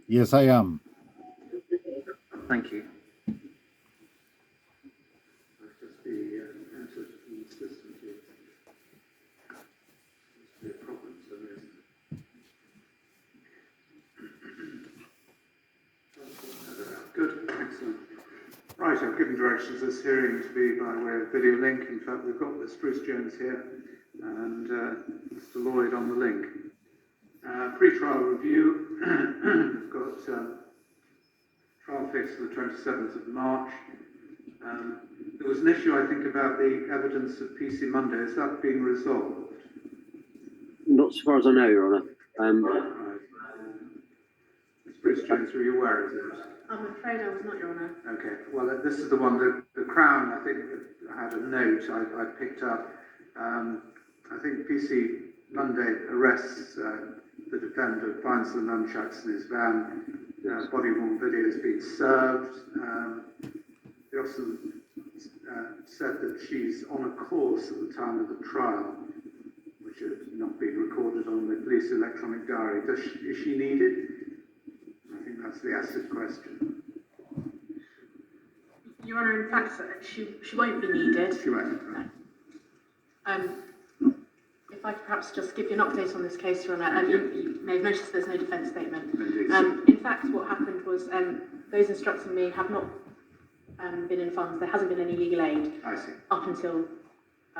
Yes, I am. Thank you. Just be entered in the system, please. Must be a problem, so there's good, excellent. Right, I've given directions this hearing to be by way of video link. In fact, we've got Mr. Bruce Jones here and Mr. Lloyd on the link. Pre-trial review. We've got trial fixed for the 27th of March. There was an issue, I think, about the evidence of PC Monday. Is that being resolved? Not so far as I know, Your Honour. Right. Mr. Bruce Jones, were you aware of this? I'm afraid I was not, Your Honour. Okay, well, this is the one that the Crown, I think, had a note I picked up. I think PC Monday arrests the defendant, finds the nunchucks in his van, body-worn video has been served. They also said that she's on a course at the time of the trial, which had not been recorded on the police electronic diary. Is she needed? I think that's the acid question. Your Honour, in fact, she won't be needed. She won't. Right. If I could perhaps just give you an update on this case, Your Honour. You may have noticed there's no defence statement. In fact, what happened was those instructing me have not been in funds. There hasn't been any legal aid up until,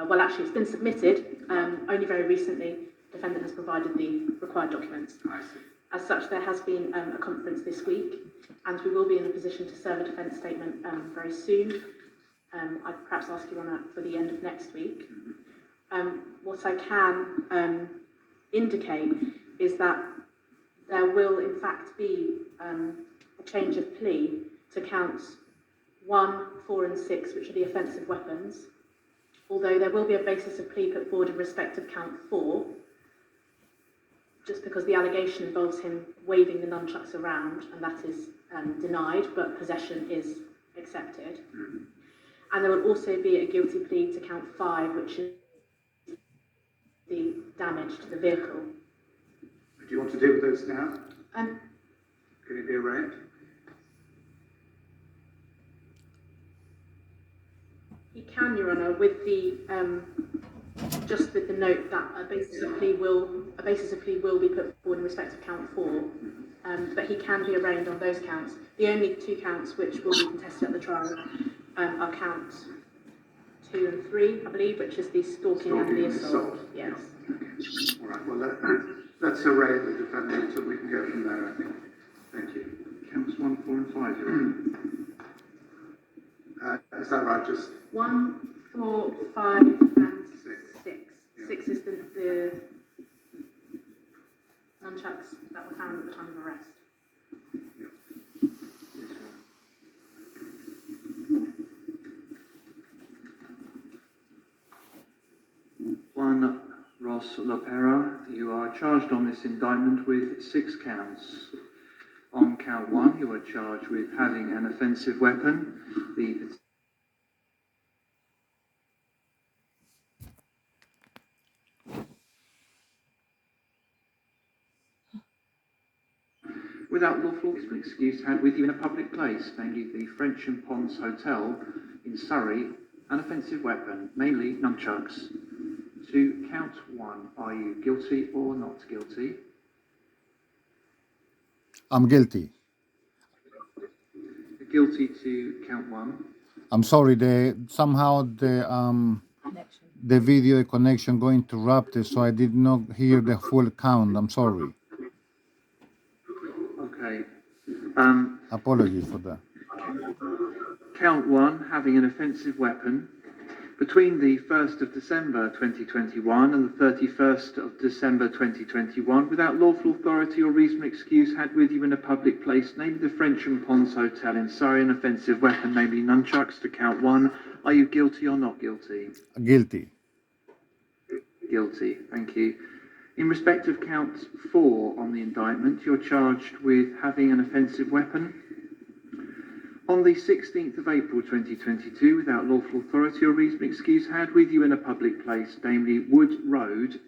well, actually, it's been submitted. Only very recently, the defendant has provided the required documents. I see. As such, there has been a conference this week, and we will be in a position to serve a defence statement very soon. I'd perhaps ask you on that for the end of next week. What I can indicate is that there will, in fact, be a change of plea to counts 1, 4 and 6, which are the offensive weapons, although there will be a basis of plea put forward in respect of count 4, just because the allegation involves him waving the nunchucks around, and that is denied, but possession is accepted. And there will also be a guilty plea to count 5, which is the damage to the vehicle. Do you want to deal with those now? Can it be arranged? He can, Your Honour, with the just with the note that a basis of plea will be put forward in respect of count 4, but he can be arraigned on those counts. The only 2 counts which will be contested at the trial are count 2 and 3, I believe, which is the stalking and the assault. Yes. Okay. All right. Well, let's array the defendant so we can go from there, I think. Thank you. Counts 1, 4 and 5, Your Honour. Is that right? Just 1, 4, 5 and 6. Yeah. 6 is the nunchucks that were found at the time of arrest. Juan Ros Lopera, you are charged on this indictment with 6 counts. On count 1, you are charged with having an offensive weapon. Without lawful excuse had with you in a public place, namely the French and Ponds Hotel in Surrey, an offensive weapon, namely nunchucks. To count 1, are you guilty or not guilty? I'm guilty. Guilty to count 1. I'm sorry. Somehow the video connection got interrupted, so I did not hear the full count. I'm sorry. Okay. Apologies for that. Count 1, having an offensive weapon. Between the 1st of December 2021 and the 31st of December 2021, without lawful authority or reasonable excuse, had with you in a public place, namely the French and Ponds Hotel in Surrey, an offensive weapon, namely nunchucks. To count 1, are you guilty or not guilty? Guilty. Guilty, thank you. In respect of count 4 on the indictment, you're charged with having an offensive weapon. On the 16th of April 2022, without lawful authority or reasonable excuse, had with you in a public place, namely Wood Road,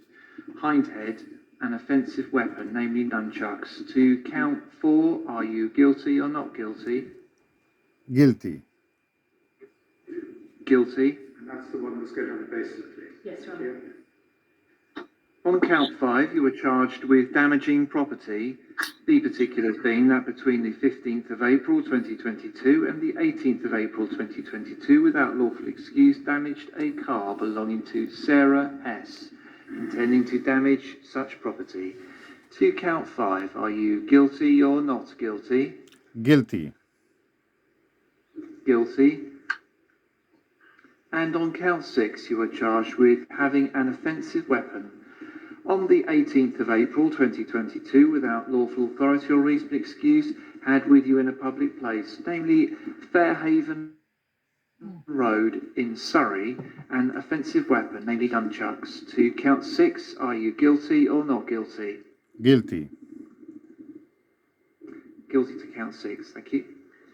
Hindhead, an offensive weapon, namely nunchucks. To count 4, are Are you guilty or not guilty? Guilty. Guilty. And that's the one that's going to have a basis plea. Yes, Your Thank Honour. you. On count 5, you were charged with damaging property, the particulars being that between the 15th of April 2022 and the 18th of April 2022, without lawful excuse, damaged a car belonging to Sarah S., intending to damage such property. To count 5, are you guilty or not guilty? Guilty. Guilty. And on count 6, you were charged with having an offensive weapon on the 18th of April 2022 without lawful authority or reasonable excuse, had with you in a public place, namely Fairhaven Road in Surrey, an offensive weapon, namely nunchucks. To count 6, are you guilty or not guilty? Guilty. Guilty to count 6, thank you.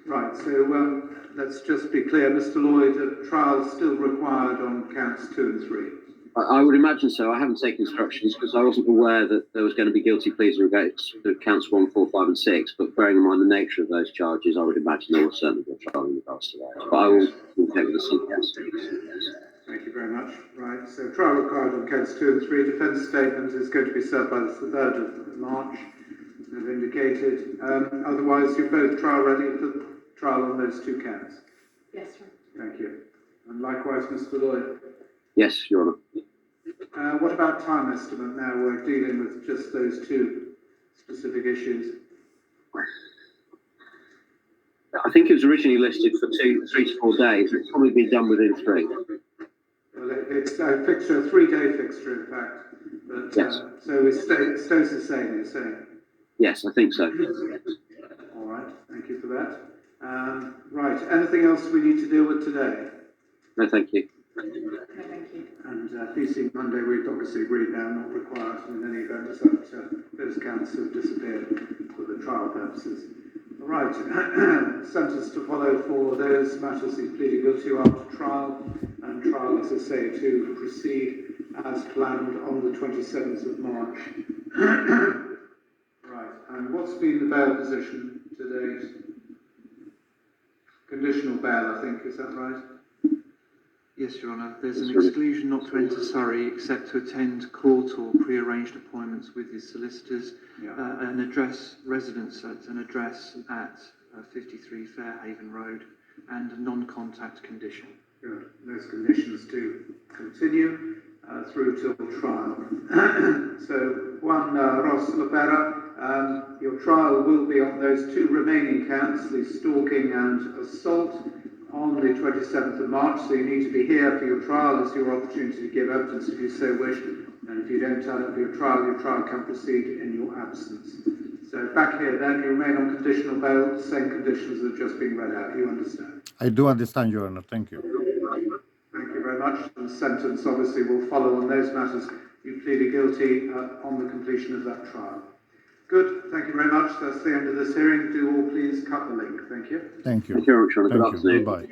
Right, so let's just be clear. Mr. Lloyd, a trial still required on counts 2 and 3. I would imagine so. I haven't taken instructions because I wasn't aware that there was going to be guilty pleas in regards to counts 1, 4, 5 and 6, but bearing in mind the nature of those charges, I would imagine there will certainly be a trial in regards to that. But I will take with the yes. Thank you very much. Right, so trial required on counts 2 and 3. Defence statement is going to be served by the 3rd of March, as indicated. Otherwise, you're both trial ready for trial on those 2 counts. Yes, Your Honour. Thank you. And likewise, Mr. Lloyd. Yes, Your Honour. What about time estimate now? We're dealing with just those 2 specific issues. I think it was originally listed for 3 to 4 days. It's probably been done within 3. Well, it's a fixture, a 3-day fixture, in fact. But, Yes. So it stays the same, you're saying? Yes, I think so. All right, thank you for that. Right, anything else we need to deal with today? No, thank you. No, thank you. And PC Monday, we've obviously agreed now, not required in any event, that those counts have disappeared for the trial purposes. All right, sentence to follow for those matters he's pleading guilty to after trial, and trial, as I say, to proceed as planned on the 27th of March. Right, and what's been the bail position to date? Conditional bail, I think, is that right? Yes, Your Honour. There's an exclusion not to enter Surrey except to attend court or pre-arranged appointments with his solicitors, an address, residence at an address at 53 Fairhaven Road, and a non-contact condition. Good. Those conditions do continue through till trial. So, Juan Ros Lopera, your trial will be on those 2 remaining counts, the stalking and assault, on the 27th of March, so you need to be here for your trial. It's your opportunity to give evidence if you so wish, and if you don't turn up for your trial can proceed in your absence. So back here then, you remain on conditional bail, same conditions that have just been read out. You understand? I do understand, Your Honor. Thank you. Thank you very much. And the sentence obviously will follow on those matters. You pleaded guilty on the completion of that trial. Good. Thank you very much. That's the end of this hearing. Do all please cut the link. Thank you. Thank you. Thank you very much, Your Honour. Good Thank you. afternoon. Goodbye.